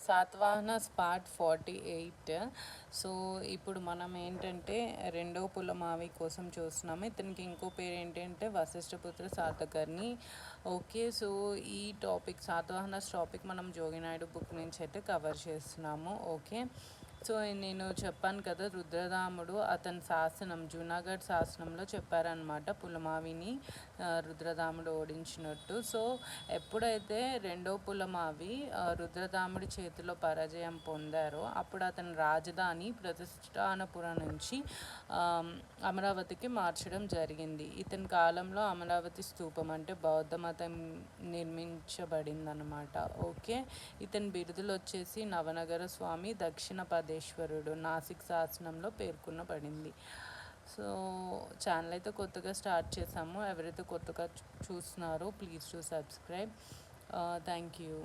Satavahanas part 48. So ఇప్పుడు మనం ఏంటంటే రెండో పులమావి కోసం చూస్తున్నాము. ఇతనికి ఇంకో పేరు ఏంటంటే వశిష్ఠపుత్ర శాతకర్ణి. ఓకే, సో ఈ టాపిక్ శాతవాహనస్ టాపిక్ మనం జోగినాయుడు బుక్ నుంచి అయితే కవర్ చేస్తున్నాము. ఓకే, సో నేను చెప్పాను కదా, రుద్రదాముడు అతని శాసనం జూనాగఢ్ శాసనంలో చెప్పారనమాట పులమావిని రుద్రదాముడు ఓడించినట్టు. సో ఎప్పుడైతే రెండో పులమావి రుద్రదాముడి చేతిలో పరాజయం పొందారో అప్పుడు అతని రాజధాని ప్రతిష్టానపురం నుంచి అమరావతికి మార్చడం జరిగింది. ఇతని కాలంలో అమరావతి స్తూపం అంటే బౌద్ధ మతం నిర్మించబడిందనమాట. ఓకే, ఇతని బిరుదులు వచ్చేసి నవనగర స్వామి, దక్షిణ పదేశ్వరుడు నాసిక్ శాసనంలో పేర్కొనబడింది. సో ఛానల్ అయితే కొత్తగా స్టార్ట్ చేసాము. ఎవరైతే కొత్తగా చూస్తున్నారో please to subscribe. Thank you.